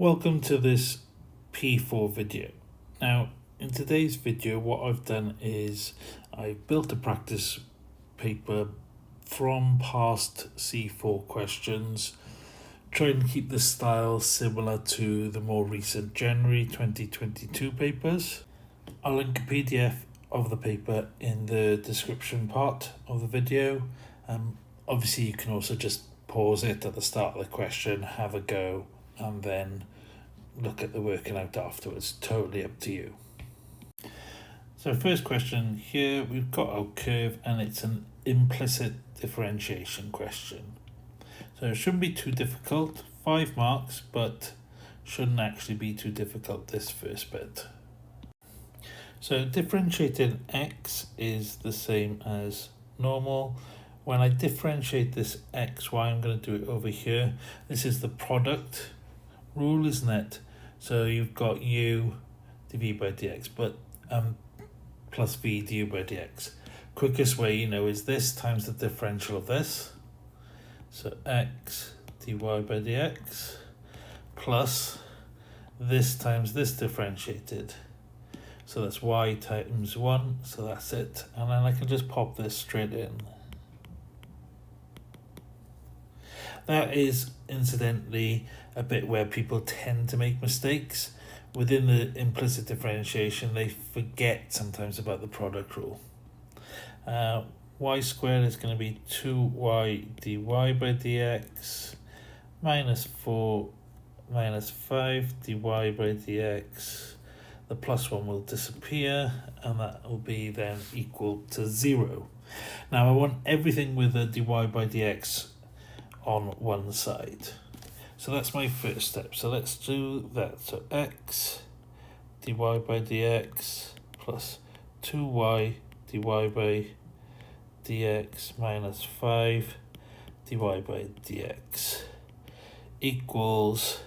Welcome to this P4 video. Now, in today's video, what I've done is I've built a practice paper from past C4 questions, trying to keep the style similar to the more recent January 2022 papers. I'll link a PDF of the paper in the description part of the video. Obviously, you can also just pause it at the start of the question, have a go, and then look at the working out afterwards. Totally up to you. So first question here, we've got our curve and it's an implicit differentiation question. So it shouldn't be too difficult, 5 marks, but shouldn't actually be too difficult, this first bit. So differentiating x is the same as normal. When I differentiate this xy, I'm going to do it over here. This is the product rule, isn't it? So you've got u dv by dx, but plus v du by dx. Quickest way, is this times the differential of this. So x dy by dx plus this times this differentiated. So that's y times 1, so that's it. And then I can just pop this straight in. That is, incidentally, a bit where people tend to make mistakes. Within the implicit differentiation, they forget sometimes about the product rule. Y squared is going to be 2y dy by dx minus 4 minus 5 dy by dx. The plus 1 will disappear, and that will be then equal to 0. Now I want everything with a dy by dx on one side. So that's my first step. So let's do that. So x dy by dx plus 2y dy by dx minus 5 dy by dx equals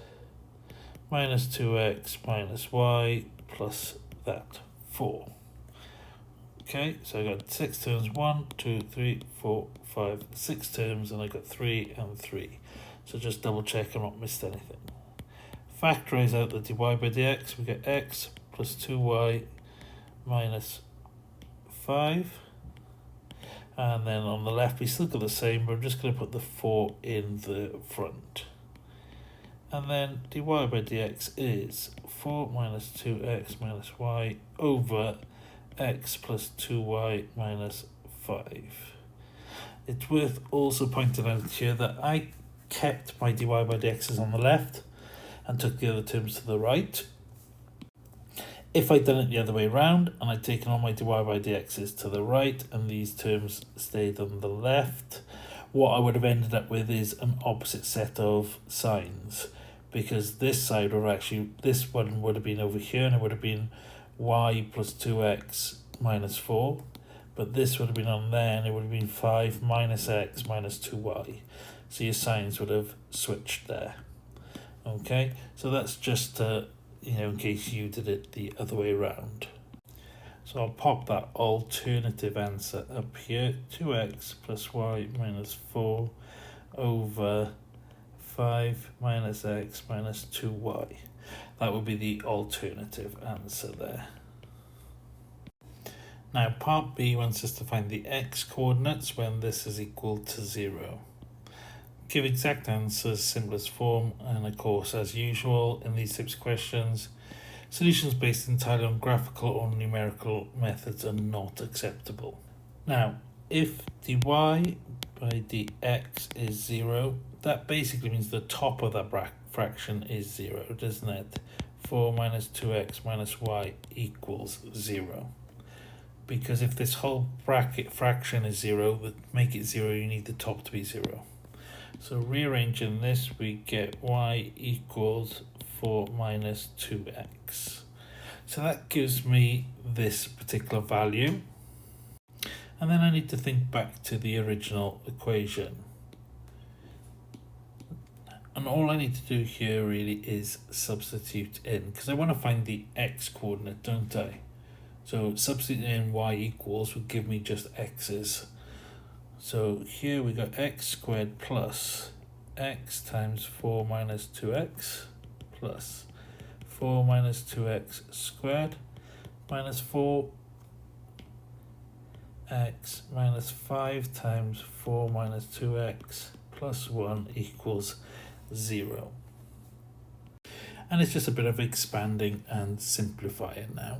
minus 2x minus y plus that 4. Okay, so I got 6 terms, 1, 2, 3, 4, 5, 6 terms, and I got 3 and 3. So just double check I've not missed anything. Factorize out the dy by dx, we get x plus 2y minus 5. And then on the left we still got the same, but I'm just going to put the 4 in the front. And then dy by dx is 4 minus 2x minus y over x plus 2y minus 5. It's worth also pointing out here that I kept my dy by dx's on the left and took the other terms to the right. If I'd done it the other way around and I'd taken all my dy by dx's to the right and these terms stayed on the left, what I would have ended up with is an opposite set of signs, because this side would actually, this one would have been over here and it would have been y plus 2x minus 4, but this would have been on there and it would have been 5 minus x minus 2y. So your signs would have switched there. Okay, so that's just in case you did it the other way around. So I'll pop that alternative answer up here, 2x plus y minus 4 over 5 minus x minus 2y. That would be the alternative answer there. Now part B wants us to find the x coordinates when this is equal to 0. Give exact answers, simplest form, and of course, as usual in these types of questions, solutions based entirely on graphical or numerical methods are not acceptable. Now, if dy by dx is 0, that basically means the top of that fraction is 0, doesn't it? 4 minus 2x minus y equals 0. Because if this whole bracket fraction is 0, to make it 0, you need the top to be 0. So rearranging this, we get y equals 4 minus 2x. So that gives me this particular value. And then I need to think back to the original equation. And all I need to do here really is substitute in, because I want to find the x coordinate, don't I? So substituting in y equals would give me just x's. So here we got x squared plus x times 4 minus 2x plus 4 minus 2x squared minus 4x minus 5 times 4 minus 2x plus 1 equals 0. And it's just a bit of expanding and simplifying now.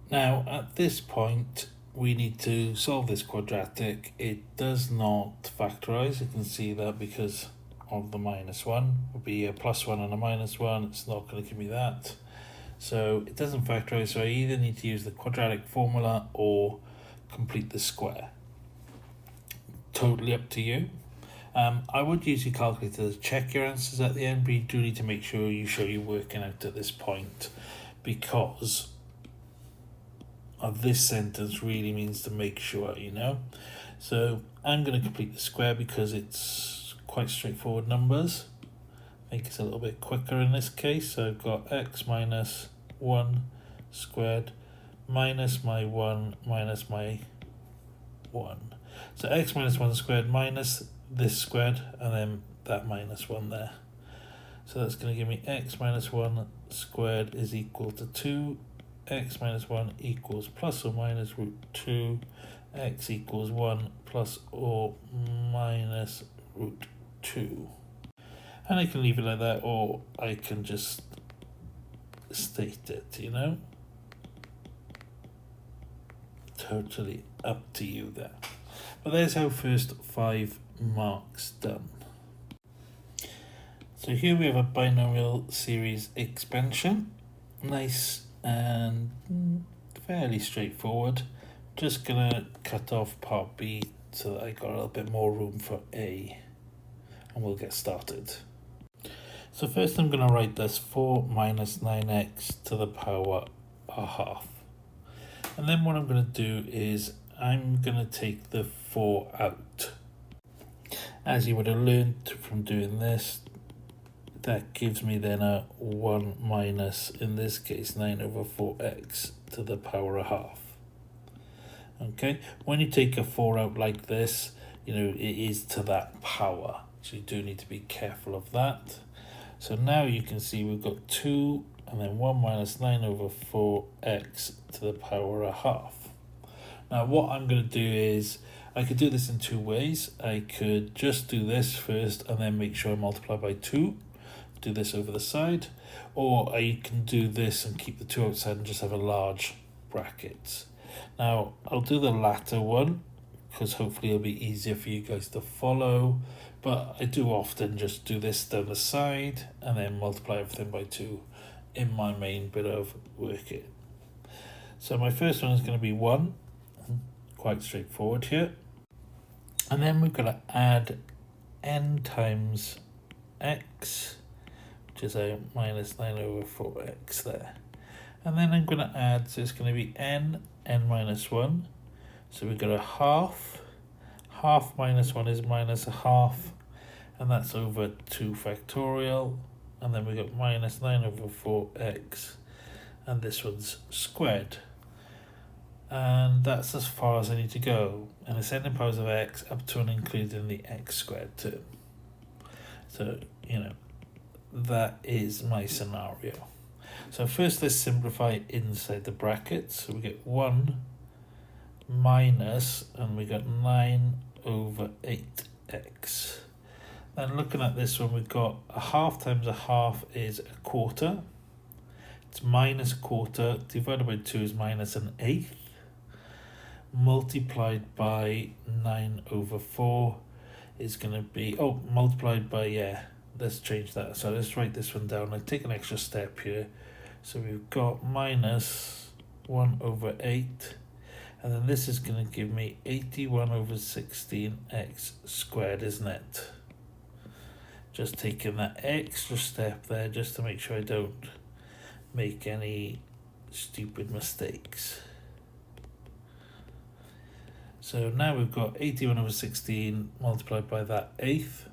Now, at this point, we need to solve this quadratic. It does not factorize. You can see that because of the minus 1. It would be a plus 1 and a minus 1. It's not going to give me that. So it doesn't factorize, so I either need to use the quadratic formula or complete the square. Totally up to you. I would use your calculator to check your answers at the end, but you do need to make sure you show you're working out at this point, because of this sentence really means to make sure, you know. So I'm going to complete the square because it's quite straightforward numbers. I think it's a little bit quicker in this case. So I've got x minus 1 squared minus my 1 minus my 1. So x minus 1 squared minus this squared, and then that minus 1 there. So that's going to give me x minus 1 squared is equal to 2. X minus 1 equals plus or minus root 2. X equals 1 plus or minus root 2. And I can leave it like that, or I can just state it, you know. Totally up to you there. But there's our first 5 marks done. So here we have a binomial series expansion. Nice and fairly straightforward. Just gonna cut off part B so that I got a little bit more room for A, and we'll get started. So first I'm gonna write this 4 minus 9x to the power a half, and then what I'm gonna do is I'm gonna take the 4 out. As you would have learned from doing this, that gives me then a 1 minus, in this case, 9 over 4x to the power a half. Okay, when you take a 4 out like this, you know, it is to that power. So you do need to be careful of that. So now you can see we've got 2 and then 1 minus 9 over 4x to the power a half. Now what I'm going to do is, I could do this in 2 ways. I could just do this first and then make sure I multiply by 2. Do this over the side, or I can do this and keep the 2 outside and just have a large bracket. Now I'll do the latter one because hopefully it'll be easier for you guys to follow, but I do often just do this down the side and then multiply everything by 2 in my main bit of working. So my first one is going to be 1, quite straightforward here, and then we're going to add n times x, which is a minus 9 over 4x there. And then I'm going to add, so it's going to be n minus 1. So we've got a half. Half minus 1 is minus a half. And that's over 2 factorial. And then we've got minus 9 over 4x. And this one's squared. And that's as far as I need to go. And ascending powers of x up to and including the x squared term. So, you know, that is my scenario. So first let's simplify inside the brackets. So we get 1 minus, and we got 9 over 8x. Then looking at this one, we've got a half times a half is a quarter. It's minus a quarter, divided by 2 is minus an eighth. Multiplied by 9 over 4 is going to be, multiplied by, let's change that. So let's write this one down. I take an extra step here. So we've got minus 1 over 8. And then this is going to give me 81 over 16x squared, isn't it? Just taking that extra step there just to make sure I don't make any stupid mistakes. So now we've got 81 over 16 multiplied by that eighth.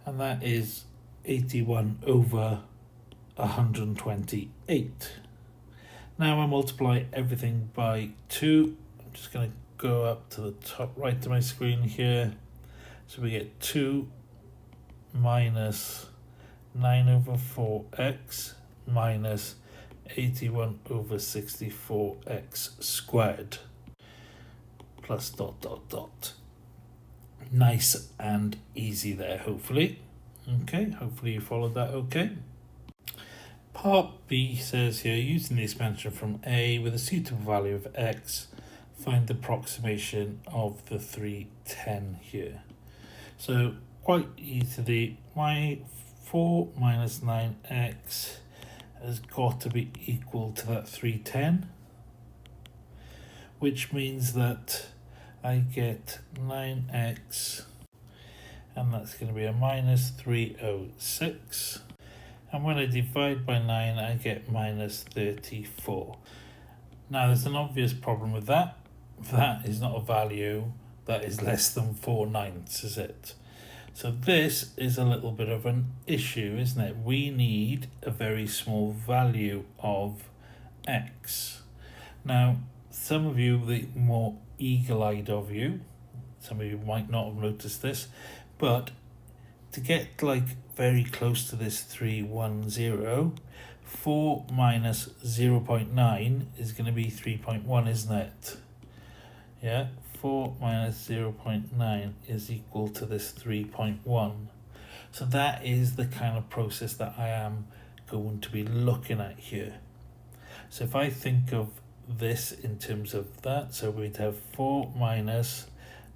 And that is 81 over 128. Now I multiply everything by 2. I'm just going to go up to the top right of my screen here. So we get 2 minus 9 over 4x minus 81 over 64x squared plus dot dot dot. Nice and easy there, hopefully. Okay, hopefully you followed that okay. Part B says here, using the expansion from A with a suitable value of x, find the approximation of the 310 here. So quite easily, my 4 minus 9x has got to be equal to that 310, which means that I get 9x, and that's going to be a minus 306. And when I divide by 9, I get minus 34. Now, there's an obvious problem with that. That is not a value that is less than 4/9, is it? So this is a little bit of an issue, isn't it? We need a very small value of x. Now, some of you, the more eagle-eyed of you, some of you might not have noticed this, but to get like very close to this 310, 4 minus 0.9 is going to be 3.1, isn't it? Yeah, 4 minus 0.9 is equal to this 3.1. So that is the kind of process that I am going to be looking at here. So if I think of this in terms of that, so we'd have 4 minus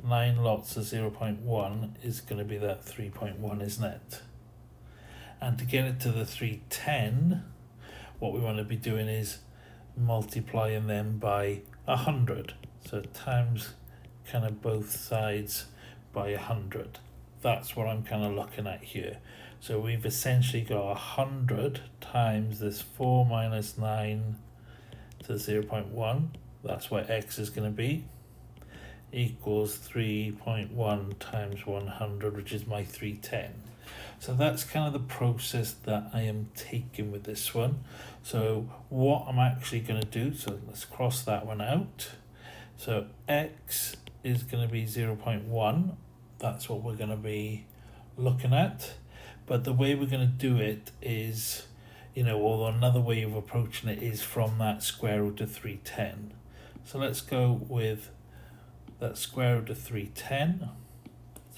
9 lots of 0.1 is going to be that 3.1, isn't it? And to get it to the 310, what we want to be doing is multiplying them by 100. So times kind of both sides by 100. That's what I'm kind of looking at here. So we've essentially got 100 times this 4 minus 9 to 0.1. That's what x is going to be, equals 3.1 times 100, which is my 310. So that's kind of the process that I am taking with this one. So what I'm actually going to do, so let's cross that one out. So x is going to be 0.1. That's what we're going to be looking at. But the way we're going to do it is, or another way of approaching it is from that square root of 310. So let's go with that square root of 310.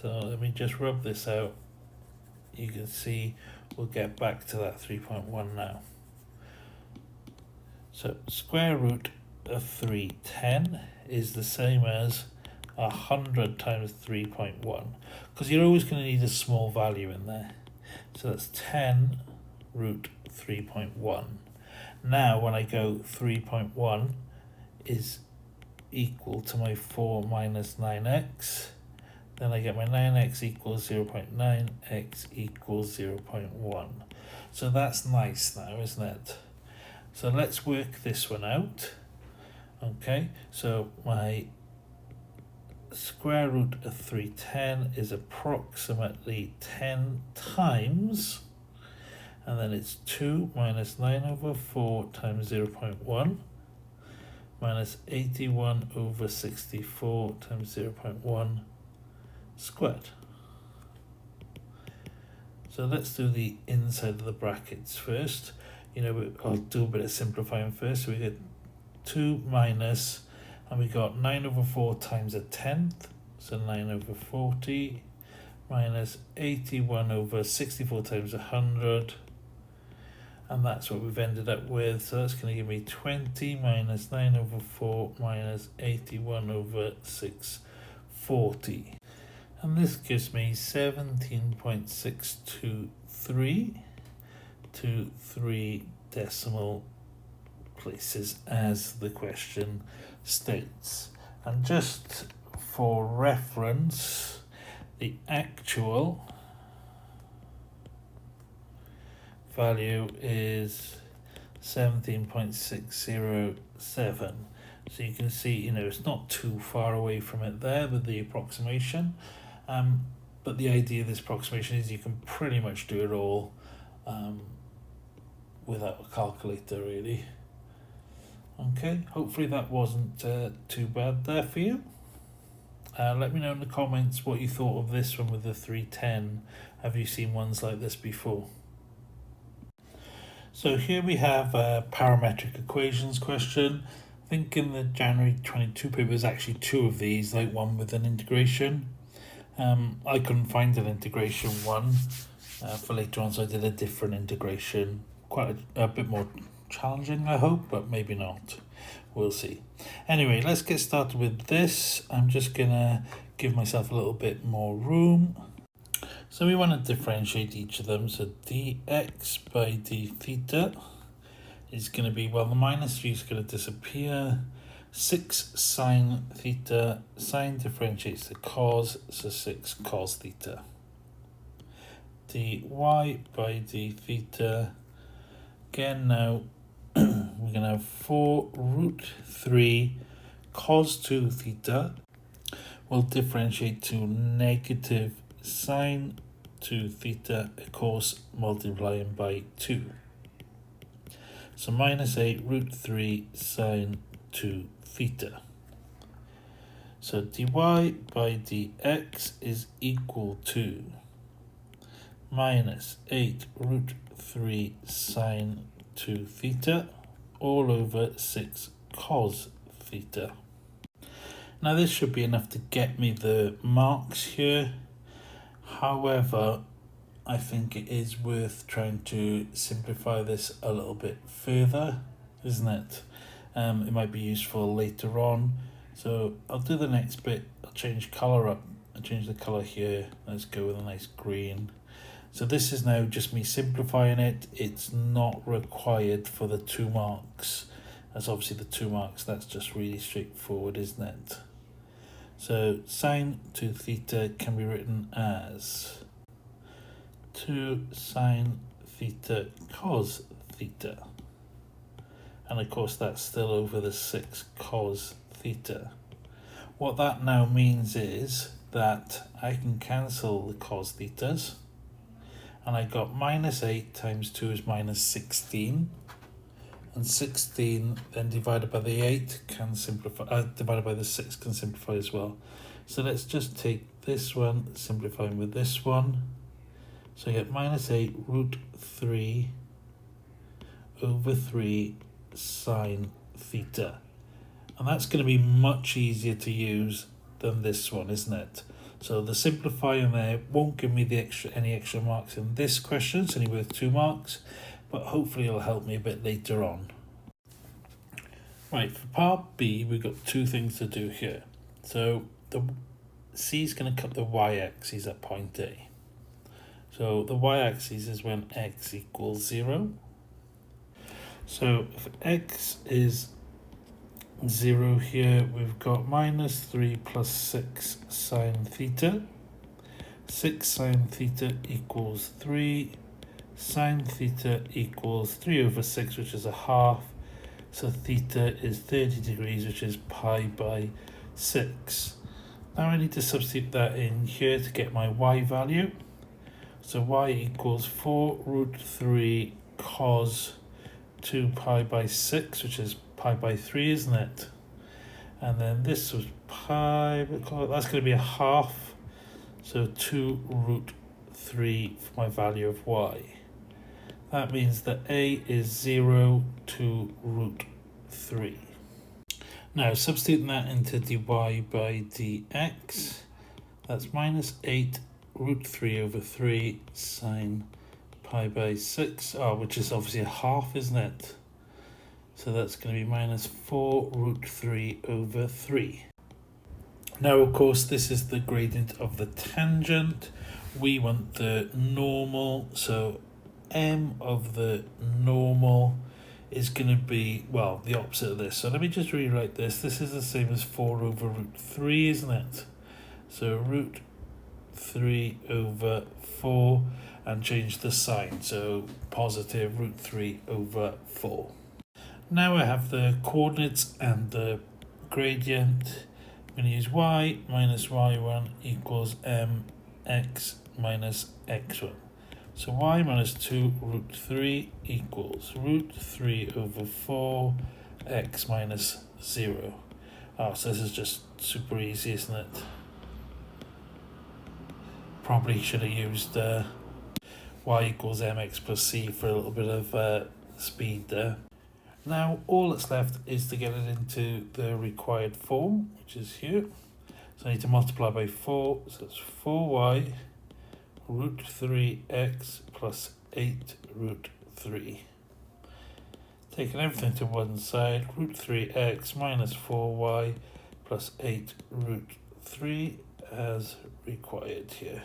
So let me just rub this out. You can see we'll get back to that 3.1 now. So square root of 310 is the same as 100 times 3.1, because you're always going to need a small value in there. So that's 10 root 3.1. Now when I go 3.1 is equal to my 4 minus 9x, then I get my 9x equals 0.9, x equals 0.1. So that's nice now, isn't it? So let's work this one out. Okay, so my square root of 310 is approximately 10 times, and then it's 2 minus 9 over 4 times 0.1 minus 81 over 64 times 0.1 squared. So let's do the inside of the brackets first. I'll do a bit of simplifying first. So we get 2 minus, and we got 9 over 4 times a tenth, so 9 over 40, minus 81 over 64 times 100, and that's what we've ended up with. So that's going to give me 20 minus 9 over 4 minus 81 over 640. And this gives me 17.623 to 3 decimal places, as the question states. And just for reference, the actual value is 17.607. So you can see, it's not too far away from it there with the approximation. But the idea of this approximation is you can pretty much do it all without a calculator really. Okay, hopefully that wasn't too bad there for you. Let me know in the comments what you thought of this one with the 310. Have you seen ones like this before? So here we have a parametric equations question. I think in the January 22 paper there's actually two of these, like one with an integration. I couldn't find an integration one for later on, so I did a different integration. Quite a bit more challenging, I hope, but maybe not. We'll see. Anyway, let's get started with this. I'm just gonna give myself a little bit more room. So we want to differentiate each of them. So dx by d theta is going to be, well, the minus 3 is going to disappear. 6 sine theta, sine differentiates the cos, so 6 cos theta. dy by d theta, again now, we're going to have 4 root 3 cos 2 theta will differentiate to negative sine 2 theta, of course, multiplying by 2. So minus 8 root 3 sine 2 theta. So dy by dx is equal to minus 8 root 3 sine 2 theta all over 6 cos theta. Now this should be enough to get me the marks here. However, I think it is worth trying to simplify this a little bit further, isn't it? It might be useful later on. So I'll do the next bit. I'll change colour up. I'll change the colour here. Let's go with a nice green. So this is now just me simplifying it. It's not required for the 2 marks. That's obviously the 2 marks. That's just really straightforward, isn't it? So sine 2 theta can be written as 2 sine theta cos theta. And of course that's still over the 6 cos theta. What that now means is that I can cancel the cos thetas. And I got minus 8 times 2 is minus 16. And 16 then divided by the 8 can simplify, divided by the 6 can simplify as well. So let's just take this one, simplifying with this one. So I get minus 8 root 3 over 3 sine theta. And that's going to be much easier to use than this one, isn't it? So the simplifying there won't give me the any extra marks in this question. It's only worth 2 marks. But hopefully it'll help me a bit later on. Right, for part B, we've got 2 things to do here. So the C is going to cut the y-axis at point A. So the y-axis is when x equals 0. So if x is 0 here, we've got minus 3 plus 6 sine theta. 6 sine theta equals 3. Sine theta equals 3 over 6, which is a half. So theta is 30 degrees, which is pi by 6. Now I need to substitute that in here to get my y value. So y equals 4 root 3 cos 2 pi by 6, which is pi by 3, isn't it? And then this was pi, that's going to be a half. So 2 root 3 for my value of y. That means that a is 0 to root 3. Now substituting that into dy by dx, that's minus 8 root 3 over 3 sine pi by 6, which is obviously a half, isn't it? So that's going to be minus 4 root 3 over 3. Now, of course, this is the gradient of the tangent. We want the normal, so m of the normal is going to be, well, the opposite of this. So let me just rewrite this. This is the same as 4 over root 3, isn't it? So root 3 over 4 and change the sign. So positive root 3 over 4. Now I have the coordinates and the gradient. I'm going to use y minus y1 equals mx minus x1. So y minus 2 root 3 equals root 3 over 4 x minus 0. Oh, so this is just super easy, isn't it? Probably should have used y equals mx plus c for a little bit of speed there. Now all that's left is to get it into the required form, which is here. So I need to multiply by 4, so it's 4y root 3x plus 8 root 3. Taking everything to one side, root 3x minus 4y plus 8 root 3 as required here.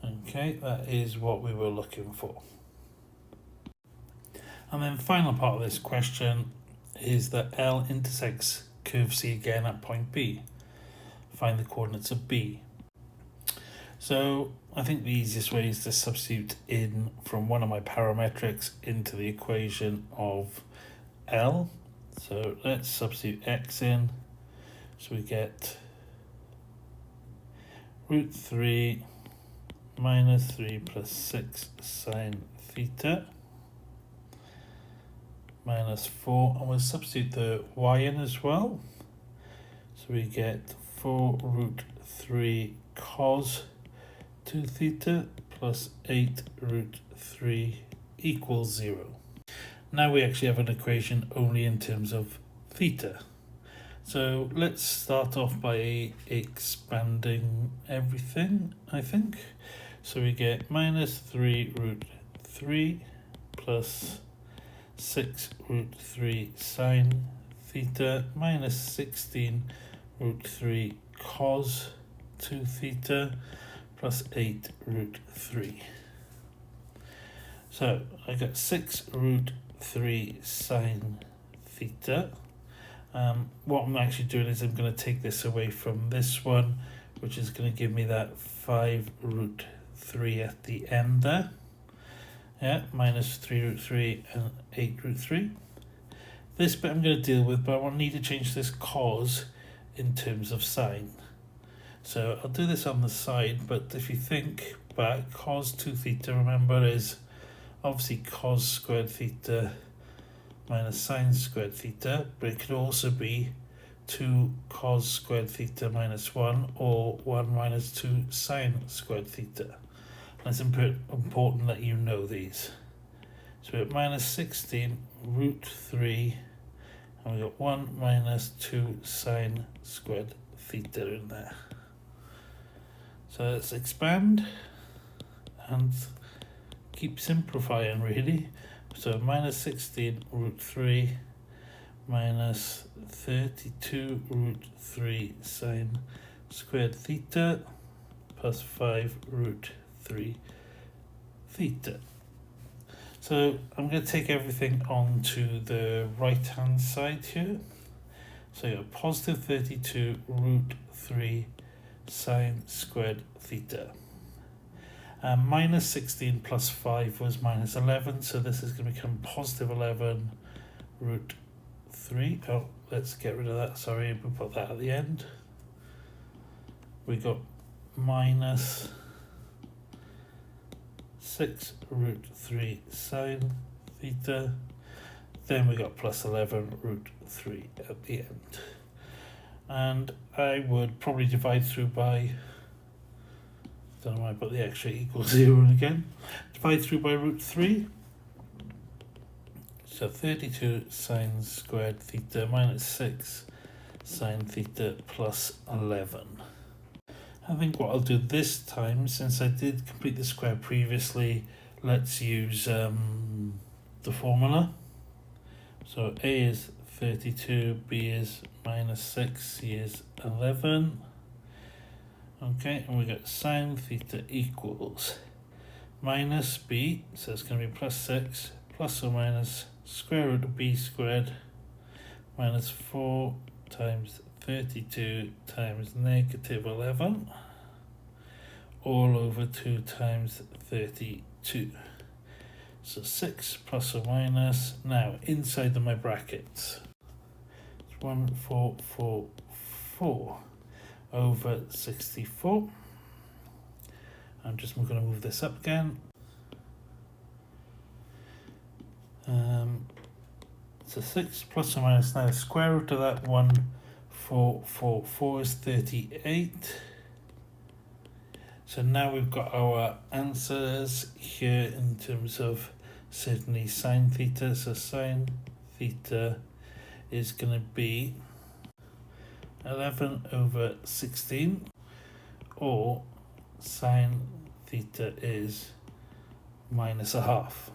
Okay, that is what we were looking for. And then final part of this question is that L intersects curve C again at point B. Find the coordinates of B. So I think the easiest way is to substitute in from one of my parametrics into the equation of L. So let's substitute x in. So we get root 3 minus 3 plus 6 sine theta minus 4, and we'll substitute the y in as well. So we get 4 root 3 cos 2 theta plus 8 root 3 equals 0. Now we actually have an equation only in terms of theta. So let's start off by expanding everything, I think. So we get minus 3 root 3 plus 6 root 3 sine theta minus 16 root 3 cos 2 theta plus 8 root 3. So I got 6 root 3 sine theta. What I'm actually doing is I'm going to take this away from this one, which is going to give me that 5 root 3 at the end there. Yeah, minus 3 root 3 and 8 root 3. This bit I'm going to deal with, but I want need to change this cos in terms of sine. So I'll do this on the side, but if you think back, cos 2 theta, remember, is obviously cos squared theta minus sine squared theta, but it could also be 2 cos squared theta minus 1 or 1 minus 2 sine squared theta. And it's important that you know these. So we have minus 16 root 3, and we got 1 minus 2 sine squared theta in there. So let's expand and keep simplifying really. So minus 16 root 3 minus 32 root 3 sine squared theta plus 5 root 3 theta. So I'm going to take everything onto the right hand side here. So you have positive 32 root 3 sine squared theta. Minus 16 plus 5 was minus 11, so this is going to become positive 11 root 3. Oh, let's get rid of that, sorry, we'll put that at the end. We got minus 6 root 3 sine theta. Then we got plus 11 root 3 at the end. And I would probably divide through by, don't know why I put the extra equals 0 in again. Divide through by root 3. So 32 sine squared theta minus 6 sine theta plus 11. I think what I'll do this time, since I did complete the square previously, let's use the formula. So A is 32, B is minus 6, C is 11. Okay, and we got sine theta equals minus B, so it's going to be plus 6, plus or minus square root of B squared, minus 4 times 32 times negative 11, all over 2 times 32. So 6 plus or minus, now inside of my brackets, it's 1444 over 64. I'm just going to move this up again. So 6 plus or minus now the square root of that 1444 is 38. So now we've got our answers here in terms of certainly sine theta. So sine theta is going to be 11 over 16, or sine theta is minus a half.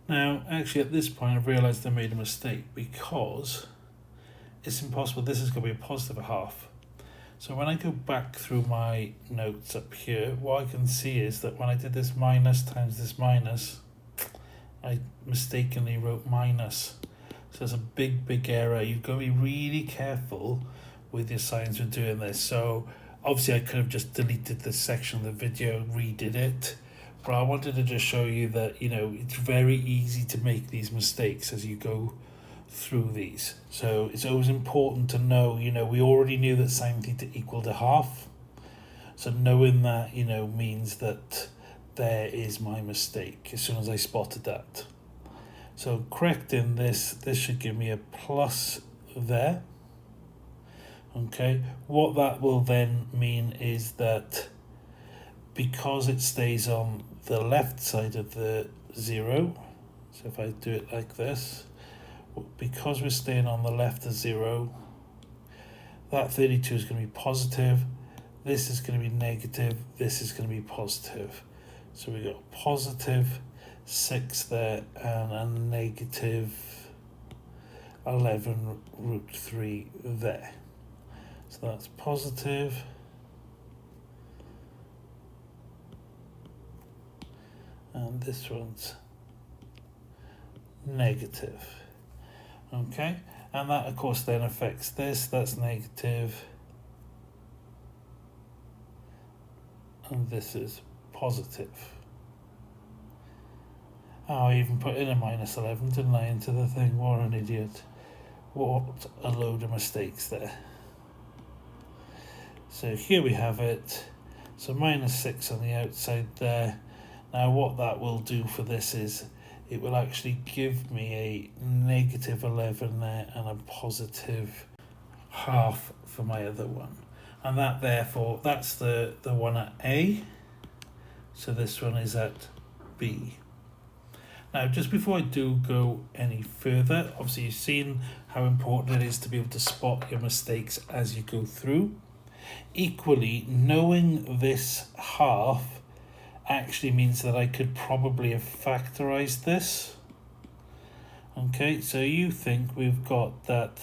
Now, actually at this point I've realised I made a mistake, because it's impossible. This is going to be a positive a half. So when I go back through my notes up here, what I can see is that when I did this minus times this minus, I mistakenly wrote minus. So it's a big error. You've got to be really careful with your signs when doing this. So obviously I could have just deleted this section of the video, redid it, but I wanted to just show you that, you know, it's very easy to make these mistakes as you go through these. So it's always important to know, you know, we already knew that sine theta equaled a half. So knowing that, you know, means that there is my mistake as soon as I spotted that. So correcting this should give me a plus there. Okay, what that will then mean is that because it stays on the left side of the 0, so if I do it like this, because we're staying on the left of 0, that 32 is going to be positive, this is going to be negative, this is going to be positive. So we got positive 6 there and a negative 11 root 3 there. So that's positive, and this one's negative. Okay, and that of course then affects this, that's negative, and this is positive. Oh, I even put in a minus 11, didn't I, into the thing? What an idiot. What a load of mistakes there. So here we have it. So minus 6 on the outside there. Now what that will do for this is it will actually give me a negative 11 there and a positive half for my other one. And that therefore, that's the one at A. So this one is at B. Now, just before I do go any further, obviously you've seen how important it is to be able to spot your mistakes as you go through. Equally, knowing this half actually means that I could probably have factorized this. Okay, so you think we've got that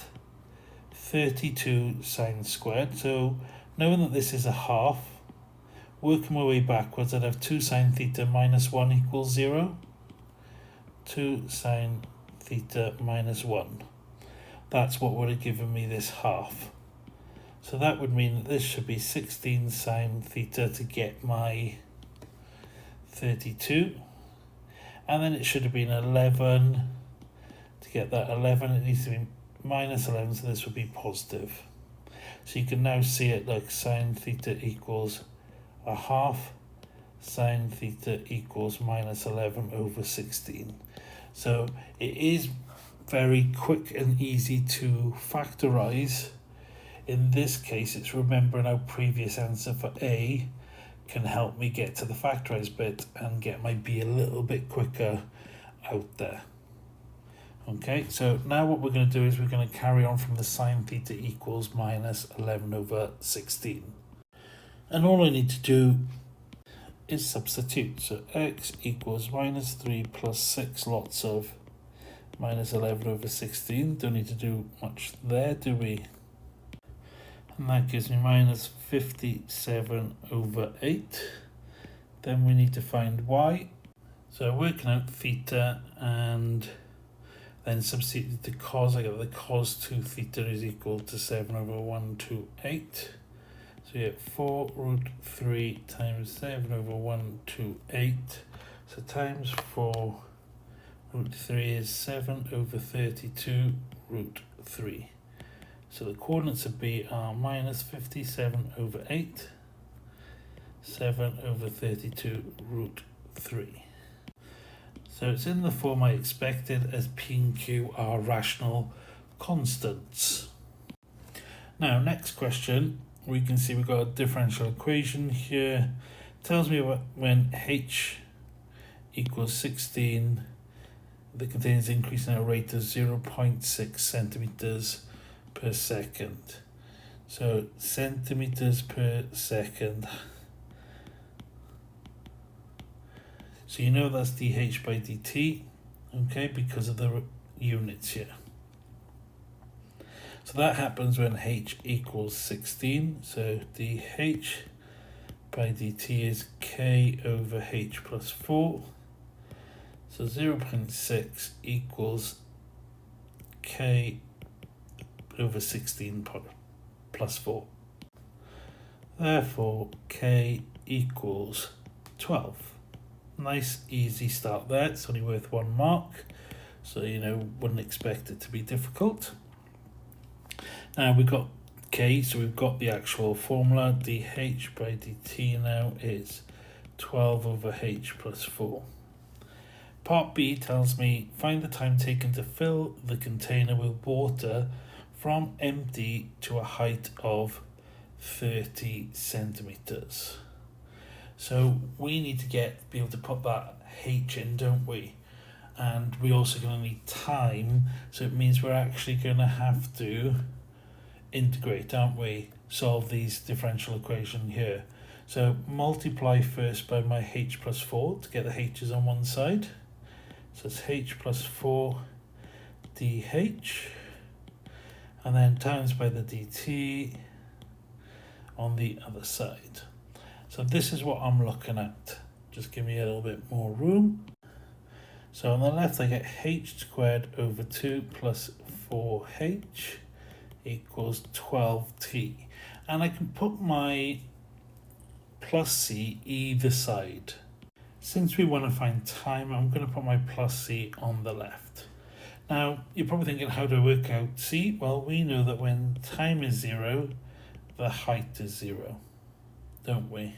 32 sine squared. So knowing that this is a half, working my way backwards, I'd have 2 sine theta minus 1 equals 0. 2 sine theta minus 1. That's what would have given me this half. So that would mean that this should be 16 sine theta to get my 32. And then it should have been 11 to get that 11. It needs to be minus 11, so this would be positive. So you can now see it like sine theta equals a half, sine theta equals minus 11 over 16. So it is very quick and easy to factorize. In this case, it's remembering our previous answer for A can help me get to the factorized bit and get my B a little bit quicker out there. Okay, so now what we're going to do is we're going to carry on from the sine theta equals minus 11 over 16. And all I need to do is substitute. So x equals minus 3 plus 6 lots of minus 11 over 16. Don't need to do much there, do we? And that gives me minus 57 over 8. Then we need to find y. So working out theta and then substitute the cos. I got the cos 2 theta is equal to 7 over 128. So you get 4 root 3 times 7 over 128. So times 4 root 3 is 7 over 32 root 3. So the coordinates of B are minus 57 over 8, 7 over 32 root 3. So it's in the form I expected, as P and Q are rational constants. Now, next question, we can see we've got a differential equation here. Tells me about when h equals 16, the container is increasing at a rate of 0.6 centimeters per second. So centimeters per second. So you know that's dH by dt, okay, because of the units here. So that happens when h equals 16. So dH by dt is k over h plus 4. So 0.6 equals k over 16 plus 4. Therefore, k equals 12. Nice, easy start there. It's only worth 1 mark, so wouldn't expect it to be difficult. Now we've got k, so we've got the actual formula. dH by dt now is 12 over h plus 4. Part B tells me find the time taken to fill the container with water from empty to a height of 30 centimeters. So we need to be able to put that h in, don't we? And we're also going to need time, so it means we're actually going to have to integrate, aren't we? Solve these differential equation here. So multiply first by my h plus 4 to get the h's on one side. So it's h plus 4 dh, and then times by the dt on the other side. So this is what I'm looking at. Just give me a little bit more room. So on the left I get h squared over 2 plus 4h equals 12t. And I can put my plus c either side. Since we want to find time, I'm going to put my plus c on the left. Now, you're probably thinking, how do I work out c? Well, we know that when time is 0, the height is 0, don't we?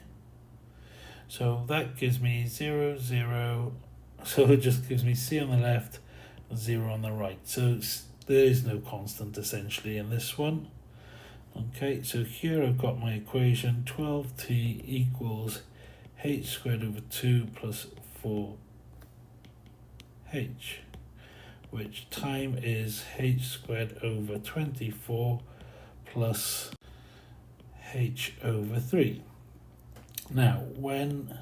So that gives me 0, 0. So it just gives me c on the left, 0 on the right. So there is no constant essentially in this one. Okay, so here I've got my equation, 12t equals h squared over 2 plus 4h, which time is h squared over 24 plus h over 3. Now, when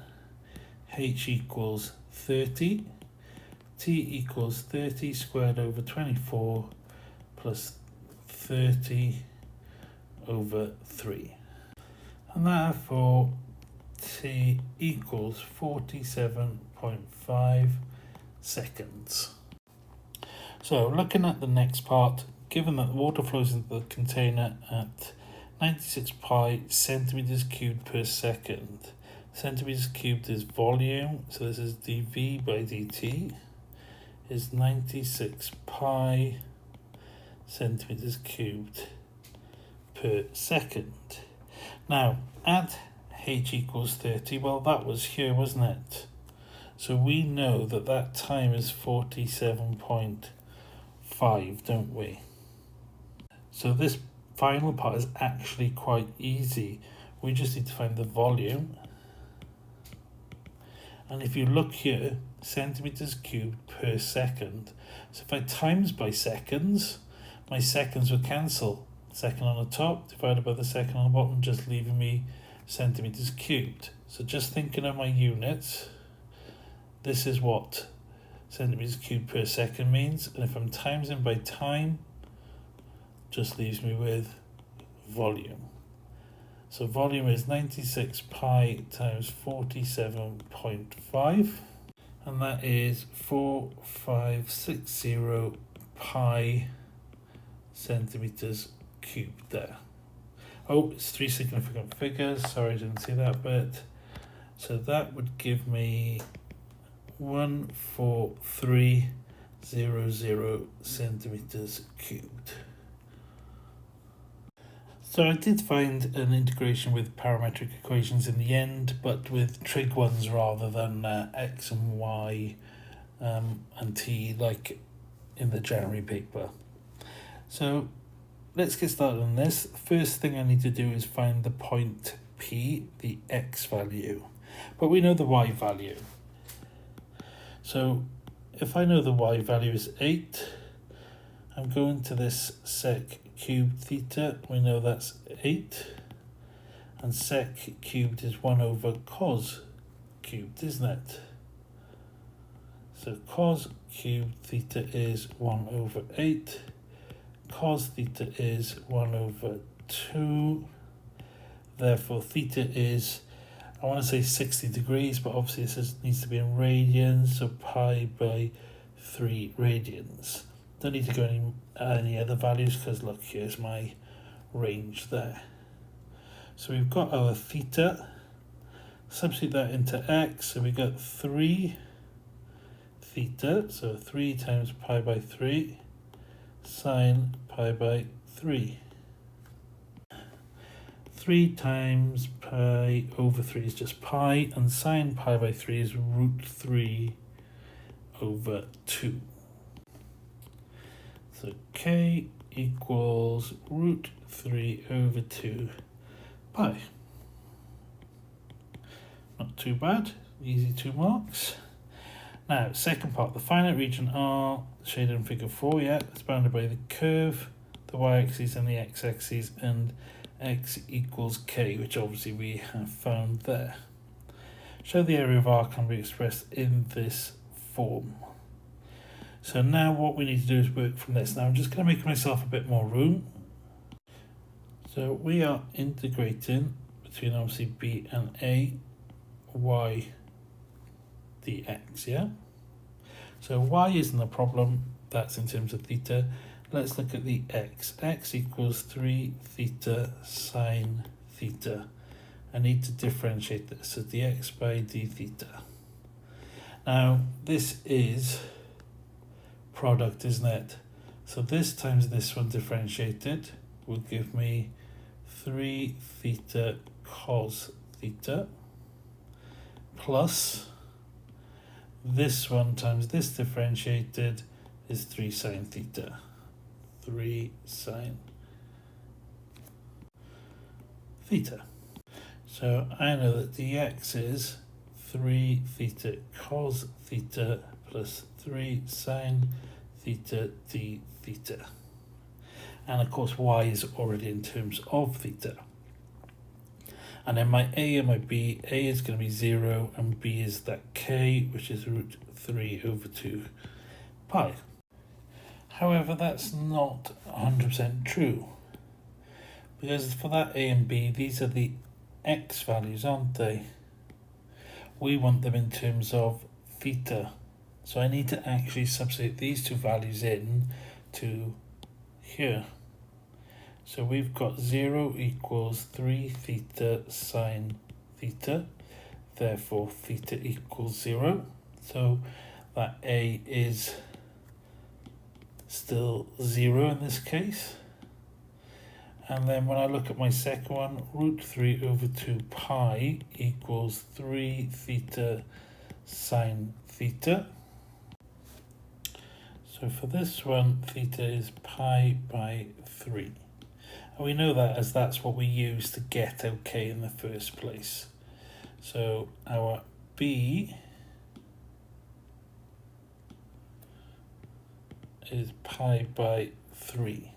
h equals 30, t equals 30 squared over 24 plus 30 over 3. And therefore, t equals 47.5 seconds. So looking at the next part, given that the water flows into the container at 96 pi centimeters cubed per second. Centimeters cubed is volume, so this is dV by dt is 96 pi centimeters cubed per second. Now, at h equals 30, well, that was here, wasn't it? So we know that that time is 47.5, don't we? So this final part is actually quite easy. We just need to find the volume. And if you look here, centimeters cubed per second. So if I times by seconds, my seconds would cancel. Second on the top divided by the second on the bottom, just leaving me centimeters cubed. So just thinking of my units, this is what centimeters cubed per second means. And if I'm timesing by time, just leaves me with volume. So volume is 96 pi times 47.5, and that is 4560 pi centimeters cubed there. Oh, it's 3 significant figures. Sorry, I didn't see that bit. So that would give me 14300 centimeters cubed. So So I did find an integration with parametric equations in the end, but with trig ones rather than x and y and t like in the January paper. So let's get started on this. First thing I need to do is find the point P, the x value, but we know the y value. So if I know the y value is 8, I'm going to this sec cubed theta, we know that's 8, and sec cubed is 1 over cos cubed, isn't it? So cos cubed theta is 1 over 8, cos theta is 1 over 2, therefore theta is, I want to say 60 degrees, but obviously this needs to be in radians, so pi by 3 radians. Don't need to go any other values because look, here's my range there. So we've got our theta, substitute that into x, so we got 3 theta, so 3 times pi by 3 sine pi by 3. 3 times pi over 3 is just pi, and sine pi by 3 is root 3 over 2. So k equals root 3 over 2 pi. Not too bad, easy 2 marks. Now, second part, the finite region R, shaded in figure 4, yeah, it's bounded by the curve, the y-axis and the x-axis, and x equals k, which obviously we have found there. Show the area of R can be expressed in this form. So now what we need to do is work from this. Now I'm just going to make myself a bit more room. So we are integrating between obviously b and a, y dx, yeah? So y isn't a problem, that's in terms of theta. Let's look at the x. X equals 3 theta sine theta. I need to differentiate this, so dx by d theta. Now this is product, isn't it? So this times this one differentiated will give me 3 theta cos theta plus this one times this differentiated is 3 sine theta. 3 sine theta. So I know that dx is 3 theta cos theta plus 3 sine theta d theta. And of course y is already in terms of theta. And then my a and my b, a is going to be 0 and b is that k, which is root 3 over 2 pi. However, that's not 100% true, because for that a and b, these are the x values, aren't they? We want them in terms of theta. So I need to actually substitute these two values in to here. So we've got 0 equals 3 theta sine theta, therefore theta equals 0. So that a is still 0 in this case. And then when I look at my second one, root 3 over 2 pi equals 3 theta sine theta. So for this one, theta is pi by 3. And we know that as that's what we use to get our k in the first place. So our b is pi by 3.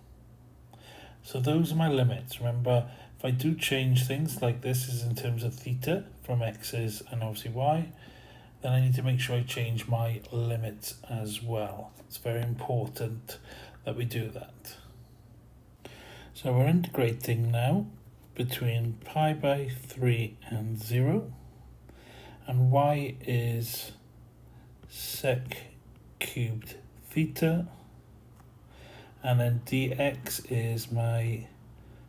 So those are my limits. Remember, if I do change things like this is in terms of theta from x's and obviously y, then I need to make sure I change my limits as well. It's very important that we do that. So we're integrating now between pi by 3 and 0, and y is sec cubed theta, and then dx is my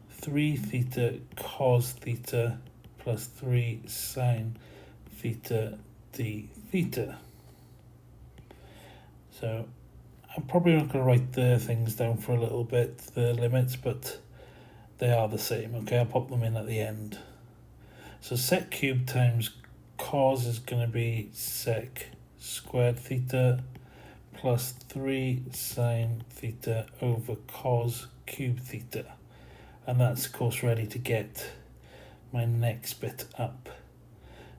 3 theta cos theta plus 3 sine theta d theta. So I'm probably not going to write the things down for a little bit, the limits, but they are the same. Okay, I'll pop them in at the end. So sec cubed times cos is going to be sec squared theta plus 3 sine theta over cos cubed theta. And that's, of course, ready to get my next bit up.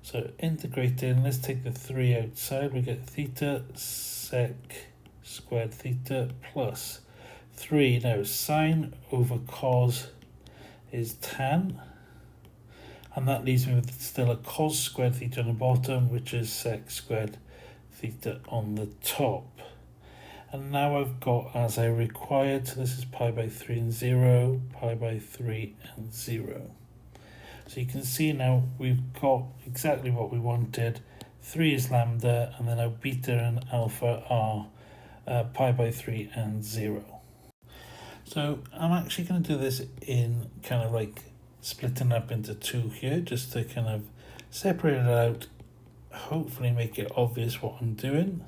So integrating, let's take the 3 outside. We get theta sec squared theta plus 3. Now sine over cos is tan. And that leaves me with still a cos squared theta on the bottom, which is sec squared theta on the top. And now I've got as I required, so this is pi by 3 and 0, pi by 3 and 0. So you can see now we've got exactly what we wanted. 3 is lambda, and then our beta and alpha are pi by 3 and 0. So I'm actually going to do this in kind of like splitting up into 2 here, just to kind of separate it out, hopefully make it obvious what I'm doing.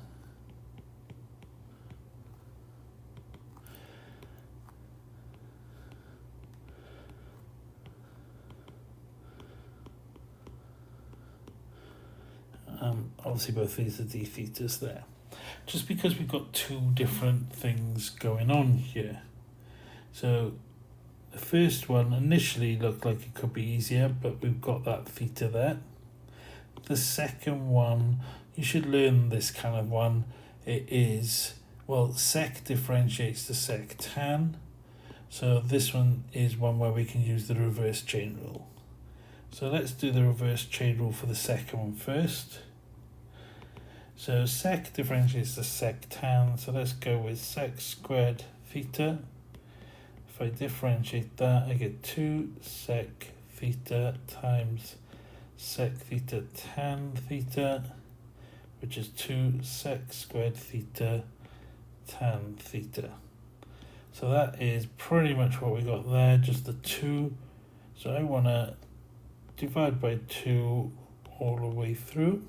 Obviously both these are d thetas there, just because we've got 2 different things going on here. So the first one initially looked like it could be easier, but we've got that theta there. The second one, you should learn this kind of one. It is, well, sec differentiates to sec tan. So this one is one where we can use the reverse chain rule. So let's do the reverse chain rule for the second one first. So sec differentiates to sec tan, so let's go with sec squared theta. If I differentiate that, I get 2 sec theta times sec theta tan theta, which is 2 sec squared theta tan theta. So that is pretty much what we got there, just the 2. So I want to divide by 2 all the way through.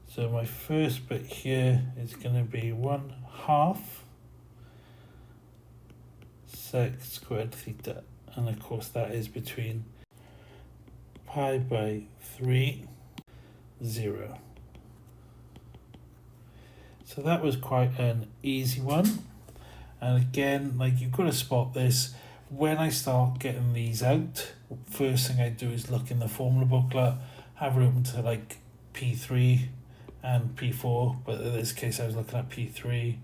So my first bit here is going to be 1/2 sec squared theta, and of course that is between pi by 3, 0. So that was quite an easy one. And again, like, you've got to spot this. When I start getting these out, first thing I do is look in the formula booklet, have it open to like P3 and P4, but in this case I was looking at P3,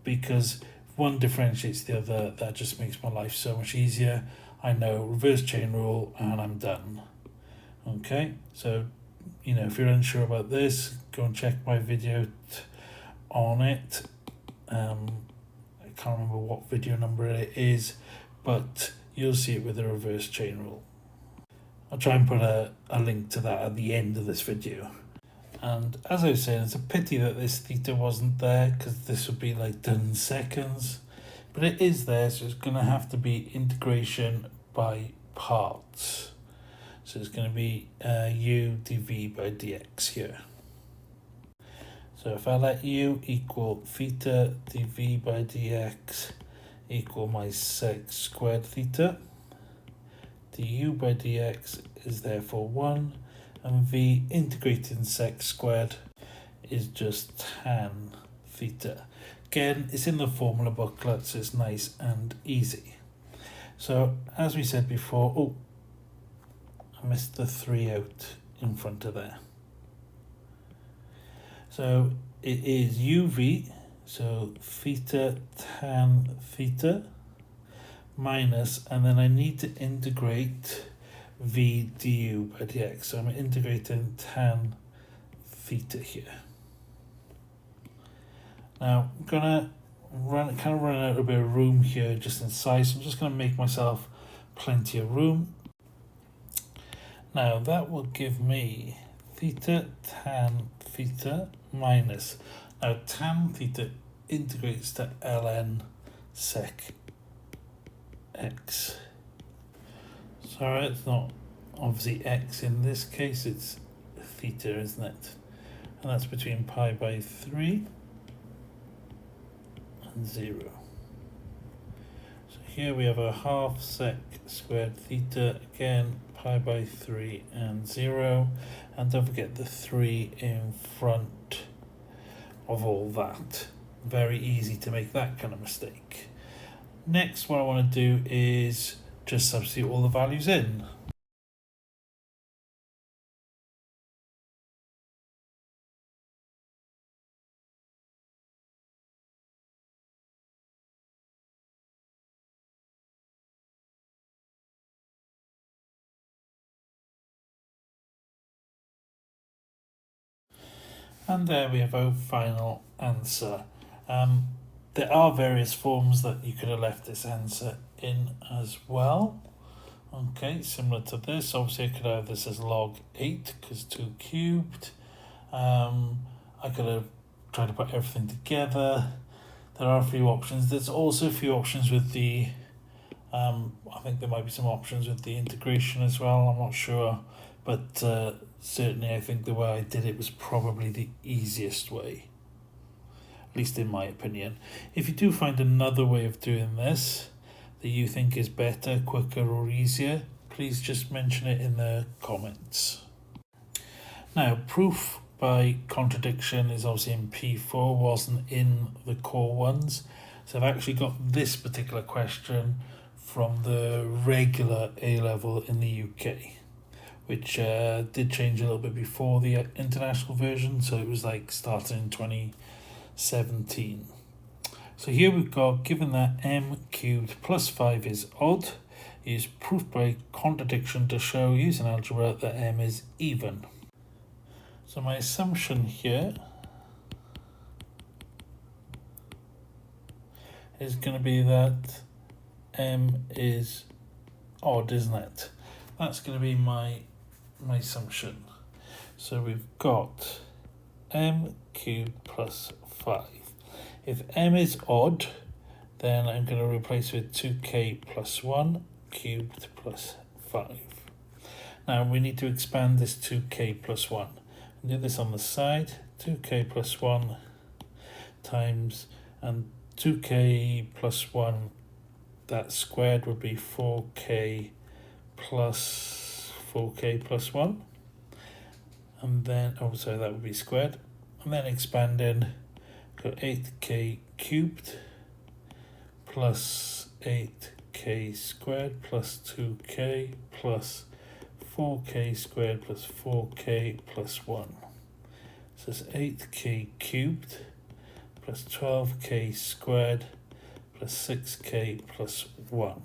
because if one differentiates the other, that just makes my life so much easier. I know reverse chain rule and I'm done. Okay, so if you're unsure about this, go and check my video on it. I can't remember what video number it is, but you'll see it with the reverse chain rule. I'll try and put a link to that at the end of this video. And as I was saying, it's a pity that this theta wasn't there, because this would be like done in seconds. But it is there, so it's going to have to be integration by parts. So it's going to be u dv by dx here. So if I let u equal theta dv by dx equal my sec squared theta, du by dx is therefore 1, and v integrated in sec squared is just tan theta. Again, it's in the formula booklet, so it's nice and easy. So as we said before, I missed the 3 out in front of there. So it is uv, so theta tan theta, minus, and then I need to integrate v du by dx. So I'm integrating tan theta here. Now I'm gonna run out a bit of room here just inside, so I'm just gonna make myself plenty of room. Now that will give me theta tan theta minus. Now tan theta integrates to ln sec x. Sorry, it's not obviously x in this case, it's theta, isn't it? And that's between pi by 3 and 0. So here we have a half sec squared theta, again pi by 3 and 0, and don't forget the 3 in front of all that. Very easy to make that kind of mistake. Next, what I want to do is just substitute all the values in. And there we have our final answer. There are various forms that you could have left this answer in as well. Okay, similar to this. Obviously, I could have this as log 8 because 2 cubed. I could have tried to put everything together. There are a few options. There's also a few options with the, I think there might be some options with the integration as well. I'm not sure, but certainly I think the way I did it was probably the easiest way, at least in my opinion. If you do find another way of doing this that you think is better, quicker or easier, please just mention it in the comments. Now, proof by contradiction is obviously in P4, wasn't in the core ones. So I've actually got this particular question from the regular A-level in the UK, which did change a little bit before the international version, so it was like starting in 2017. So here we've got, given that m cubed plus 5 is odd, use proof by contradiction to show using algebra that m is even. So my assumption here is going to be that m is odd, isn't it? That's going to be my assumption. So we've got m cubed plus 5. If m is odd, then I'm going to replace with 2k plus 1 cubed plus 5. Now we need to expand this 2k plus 1. Do this on the side, 2k plus 1 times, and 2k plus 1, that squared would be 4k plus 1, and then, oh sorry, that would be squared, and then expanding, got 8k cubed plus 8k squared plus 2k plus 4k squared plus 4k plus 1. So it's 8k cubed plus 12k squared plus 6k plus 1.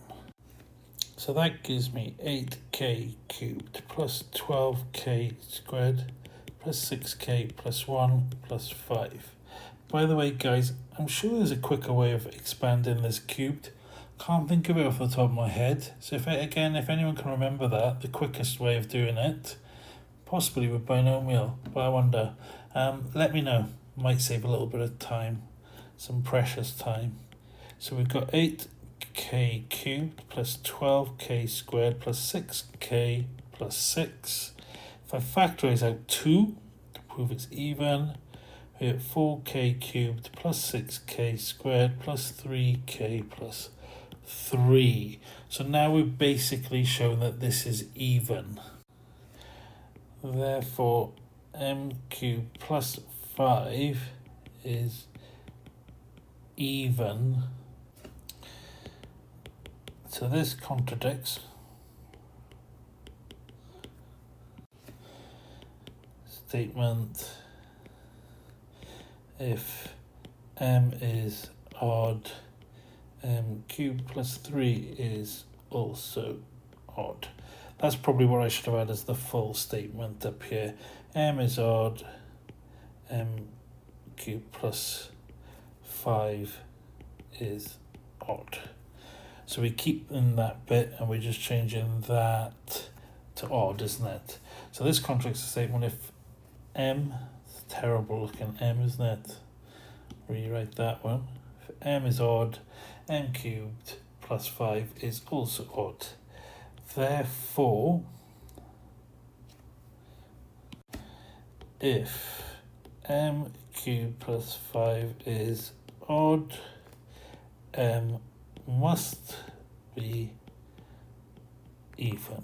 So that gives me 8k cubed plus 12k squared plus 6k plus 1 plus 5. By the way, guys, I'm sure there's a quicker way of expanding this cubed. Can't think of it off the top of my head. So if anyone can remember that, the quickest way of doing it, possibly with binomial, but I wonder. Let me know. Might save a little bit of time, some precious time. So we've got 8k cubed plus 12k squared plus 6k plus 6. If I factorize out 2 to prove it's even, we have 4k cubed plus 6k squared plus 3k plus 3. So now we've basically shown that this is even. Therefore, m cubed plus 5 is even. So this contradicts statement if m is odd, m cubed plus 3 is also odd. That's probably what I should have had as the full statement up here. M is odd, m cubed plus 5 is odd. So we keep in that bit and we're just changing that to odd, isn't it? So this contradicts the statement if m, it's a terrible looking m, isn't it? Rewrite that one. If m is odd, m cubed plus 5 is also odd. Therefore, if m cubed plus 5 is odd, m must be even.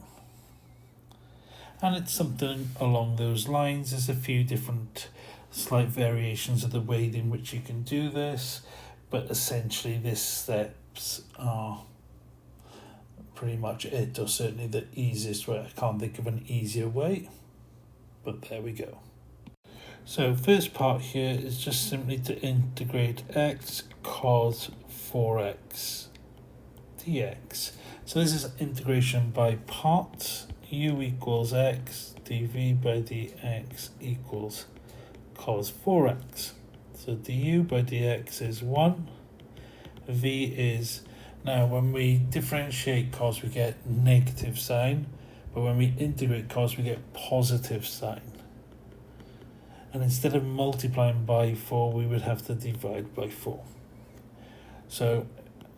And it's something along those lines. There's a few different slight variations of the way in which you can do this, but essentially these steps are pretty much it, or certainly the easiest way. I can't think of an easier way, but there we go. So first part here is just simply to integrate x cos 4x dx. So this is integration by parts. U equals x, dv by dx equals cos 4x. So du by dx is 1, v is, now when we differentiate cos we get negative sign, but when we integrate cos we get positive sign. And instead of multiplying by 4 we would have to divide by 4. So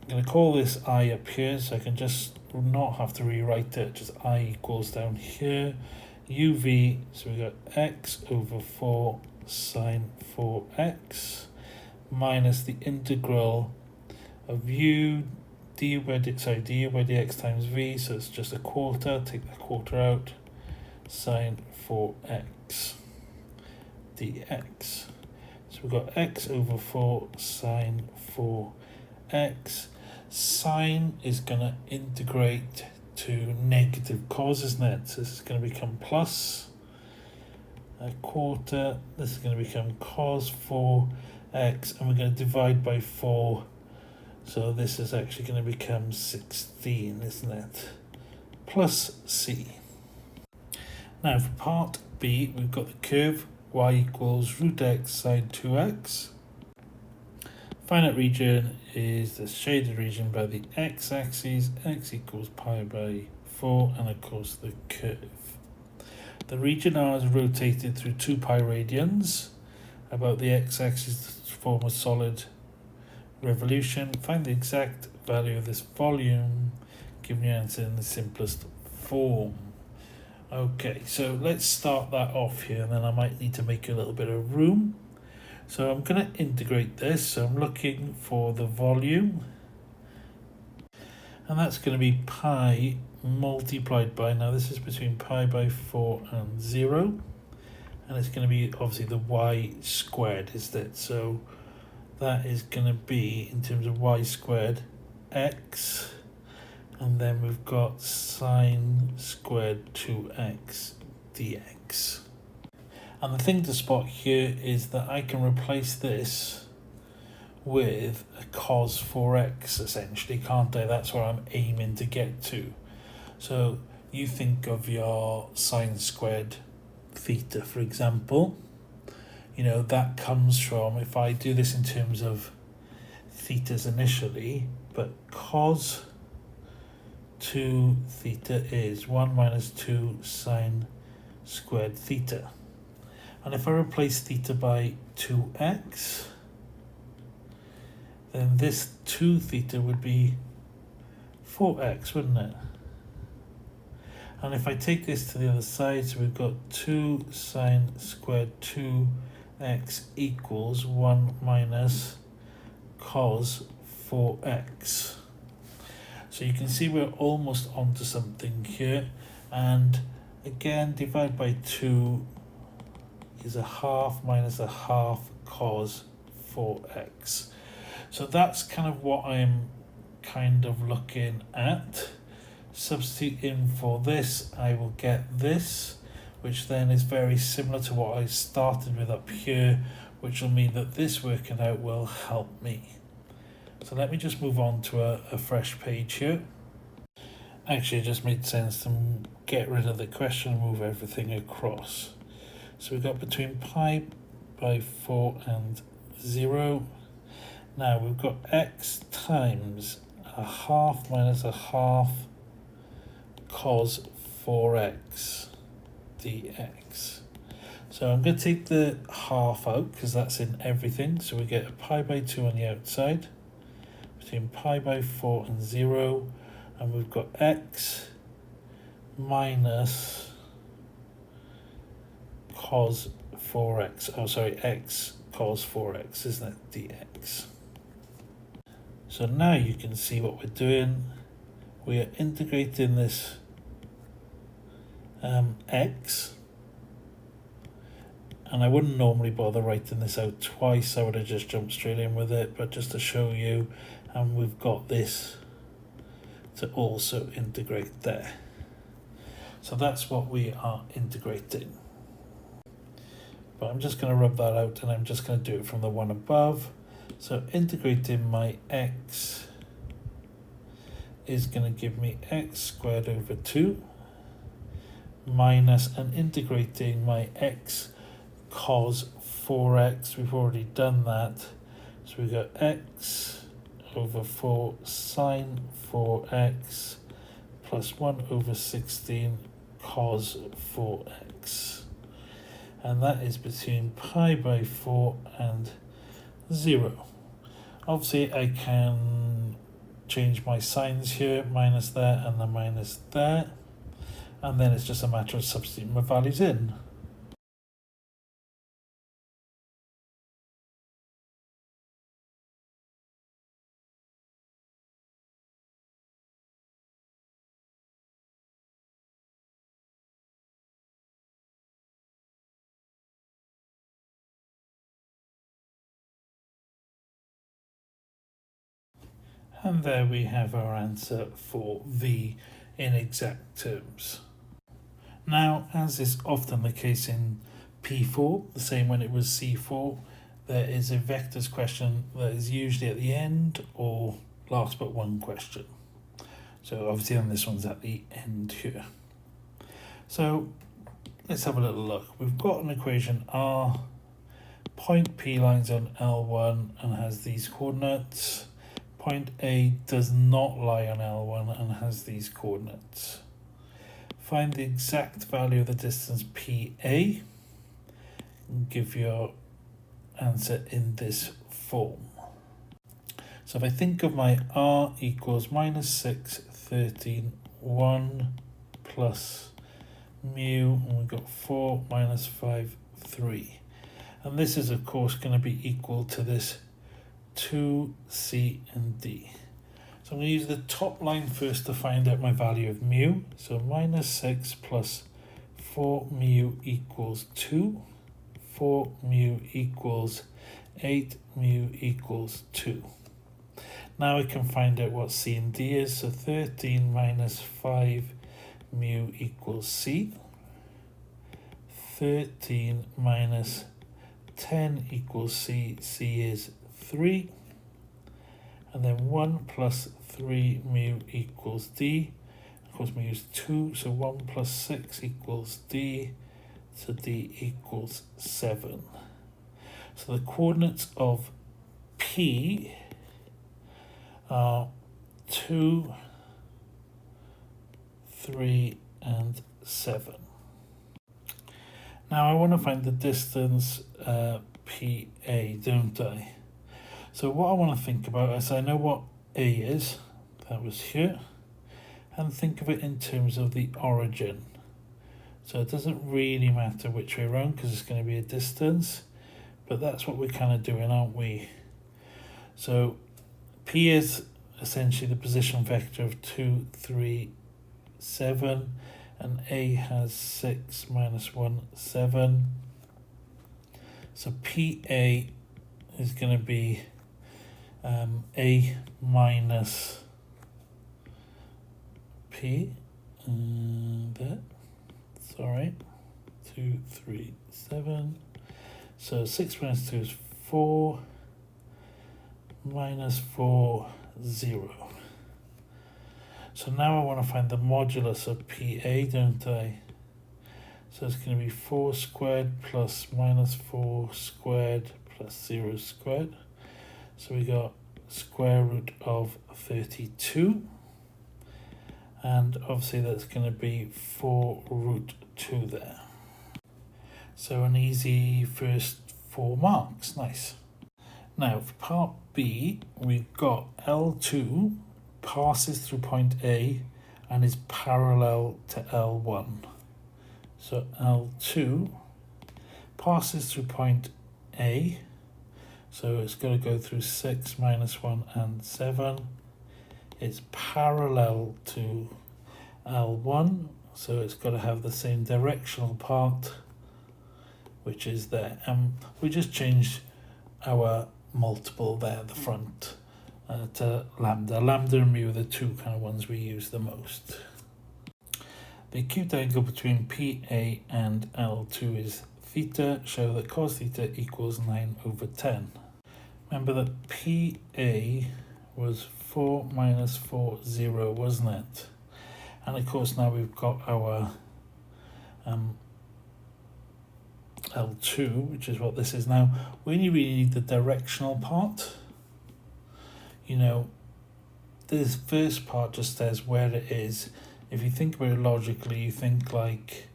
I'm going to call this I up here, so I can just not have to rewrite it, just I equals down here, uv, so we got x over 4 sine 4x minus the integral of u du by dx times v, so it's just a quarter, take the quarter out, sine 4x dx. So we've got x over 4 sine 4x. Sine is going to integrate to negative cos, isn't it? So this is going to become plus a quarter. This is going to become cos 4x, and we're going to divide by 4. So this is actually going to become 16, isn't it? Plus c. Now for part B, we've got the curve y equals root x sine 2x. Finite region is the shaded region by the x-axis, x equals pi by 4, and of course the curve. The region R is rotated through 2 pi radians about the x-axis to form a solid revolution. Find the exact value of this volume, giving you an answer in the simplest form. Okay, so let's start that off here, and then I might need to make a little bit of room. So I'm going to integrate this, so I'm looking for the volume, and that's going to be pi multiplied by, now this is between pi by 4 and 0, and it's going to be obviously the y squared, isn't it? So that is going to be, in terms of y squared, x, and then we've got sine squared 2x dx. And the thing to spot here is that I can replace this with a cos 4x essentially, can't I? That's where I'm aiming to get to. So you think of your sine squared theta, for example. You know, that comes from, if I do this in terms of thetas initially, but cos 2 theta is 1 minus 2 sine squared theta. And if I replace theta by 2x, then this 2 theta would be 4x, wouldn't it? And if I take this to the other side, so we've got 2 sine squared 2x equals 1 minus cos 4x. So you can see we're almost onto something here. And again, divide by 2 is a half minus a half cos 4x. So that's kind of what I'm kind of looking at. Substitute in for this, I will get this, which then is very similar to what I started with up here, which will mean that this working out will help me. So let me just move on to a fresh page here. Actually, it just made sense to get rid of the question and move everything across. So we've got between pi by 4 and 0. Now we've got x times a half minus a half cos 4x dx. So I'm going to take the half out because that's in everything. So we get a pi by 2 on the outside, between pi by 4 and 0. And we've got x minus cos 4x, oh sorry, x cos 4x, isn't it, dx. So now you can see what we're doing. we are integrating this x, and I wouldn't normally bother writing this out twice, I would have just jumped straight in with it, but just to show you, and we've got this to also integrate there. So that's what we are integrating. But I'm just going to rub that out, and I'm just going to do it from the one above. So integrating my x is going to give me x squared over 2 minus, and integrating my x cos 4x, we've already done that. So we've got x over 4 sine 4x plus 1 over 16 cos 4x. And that is between pi by 4 and 0. Obviously I can change my signs here, minus there and the minus there, and then it's just a matter of substituting my values in. And there we have our answer for V in exact terms. Now, as is often the case in P4, the same when it was C4, there is a vectors question that is usually at the end or last but one question. So obviously then this one's at the end here. So let's have a little look. We've got an equation R, point P lines on L1 and has these coordinates. Point A does not lie on L1 and has these coordinates. Find the exact value of the distance PA and give your answer in this form. So if I think of my R equals minus 6, 13, 1 plus mu, and we've got 4 minus 5, 3. And this is of course going to be equal to this 2, C and D. So I'm going to use the top line first to find out my value of mu. So minus 6 plus 4 mu equals 2. 4 mu equals 8 mu equals 2. Now I can find out what C and D is. So 13 minus 5 mu equals C. 13 minus 10 equals C. C is 3. And then 1 plus 3 mu equals D. Of course, mu is 2, so 1 plus 6 equals D. So D equals 7. So the coordinates of P are 2, 3, and 7. Now I want to find the distance PA, don't I? So what I want to think about is I know what A is, that was here, and think of it in terms of the origin. So it doesn't really matter which way around because it's going to be a distance, but that's what we're kind of doing, aren't we? So P is essentially the position vector of 2, 3, 7, and A has 6 minus 1, 7. So PA is going to be A minus P, there, sorry, 2, 3, 7. So 6 minus 2 is 4, minus 4, 0. So now I want to find the modulus of PA, don't I? So it's going to be 4 squared plus minus 4 squared plus 0 squared. So we got square root of 32. And obviously that's going to be 4 root 2 there. So an easy first 4 marks, nice. Now for part B, we've got L2 passes through point A and is parallel to L1. So L2 passes through point A, so it's going to go through 6 minus 1 and 7, it's parallel to L1, so it's got to have the same directional part, which is there. We just changed our multiple there at the front to lambda. Lambda and mu are the two kind of ones we use the most. The acute angle between PA and L2 is theta. Show that cos theta equals 9/10. Remember that PA was 4 minus 4, 0, wasn't it? And of course now we've got our L2, which is what this is now. We only really need the directional part. You know, this first part just says where it is. If you think about it logically, you think like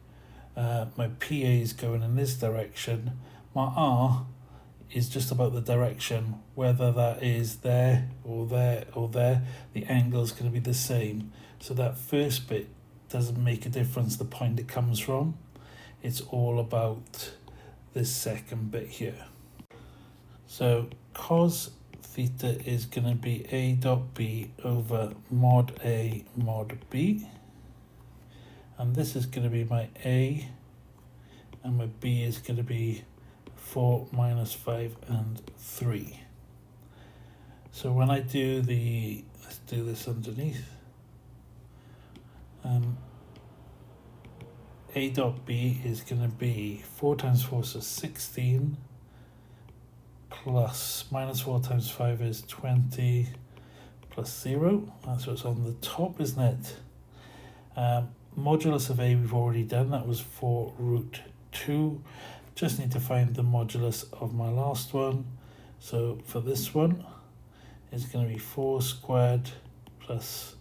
my PA is going in this direction, my R is just about the direction, whether that is there or there or there, the angle is going to be the same. So that first bit doesn't make a difference the point it comes from. It's all about this second bit here. So cos theta is going to be A dot B over mod A mod B. And this is going to be my A, and my B is going to be 4 minus 5 and 3. So when I do let's do this underneath. A dot B is going to be 4 times 4, so 16, plus minus 4 times 5 is 20, plus 0. That's what's on the top, isn't it? Modulus of A we've already done, that was 4√2. Just need to find the modulus of my last one. So for this one, it's going to be 4 squared plus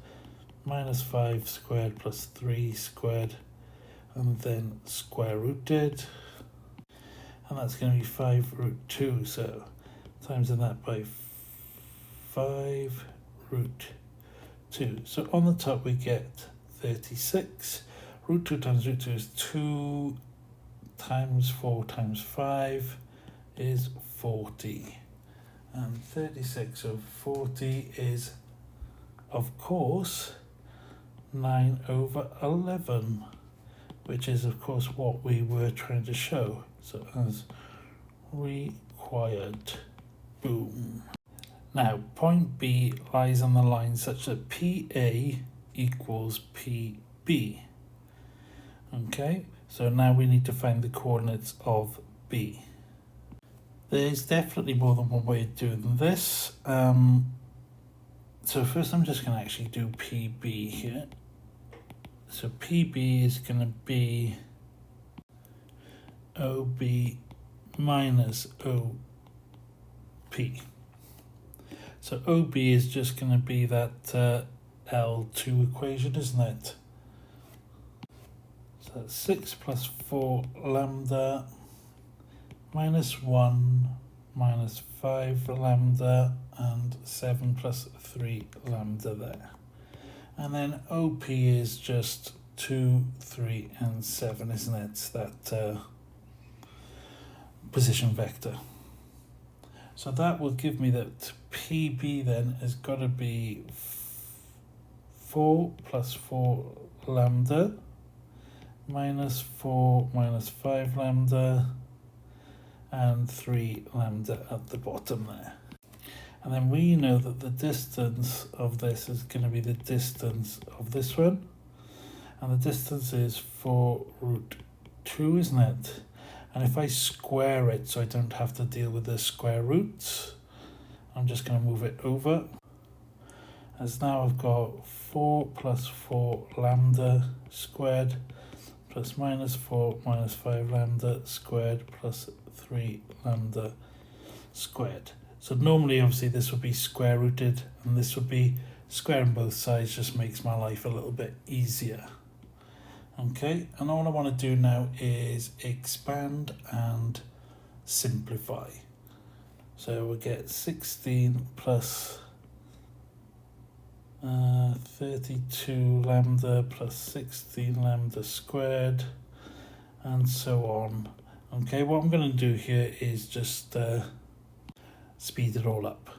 minus 5 squared plus 3 squared, and then square rooted. And that's going to be 5√2, so timesing that by 5√2. So on the top we get 36. Root 2 times root 2 is 2 times 4 times 5 is 40. And 36 over 40 is, of course, 9/11, which is, of course, what we were trying to show. So as required. Boom. Now, point B lies on the line such that PA equals PB. Okay, so now we need to find the coordinates of B. There's definitely more than one way of doing this. So first I'm just going to actually do PB here. So PB is going to be OB minus OP. So OB is just going to be that L2 equation, isn't it? So that's 6 plus 4 lambda minus 1 minus 5 lambda and 7 plus 3 lambda there. And then OP is just 2, 3 and 7, isn't it? That position vector. So that will give me that PB then has got to be 4 plus 4 lambda minus 4 minus 5 lambda and 3 lambda at the bottom there. And then we know that the distance of this is going to be the distance of this one. And the distance is 4√2, isn't it? And if I square it so I don't have to deal with the square roots, I'm just going to move it over. As now I've got 4 plus 4 lambda squared plus minus 4 minus 5 lambda squared plus 3 lambda squared. So normally obviously this would be square rooted and this would be square on both sides, just makes my life a little bit easier. Okay, and all I want to do now is expand and simplify. So we'll get 16 plus 32 lambda plus 16 lambda squared and so on. Okay, what I'm going to do here is just speed it all up.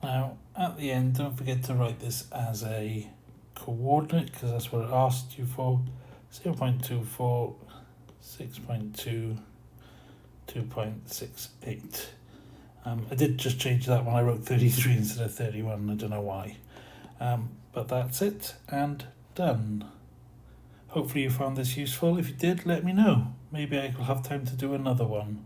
Now, at the end, don't forget to write this as a coordinate, because that's what it asked you for. 0.24, 6.2, 2.68. I did just change that one. I wrote 33 instead of 31. I don't know why. But that's it, and done. Hopefully you found this useful. If you did, let me know. Maybe I will have time to do another one.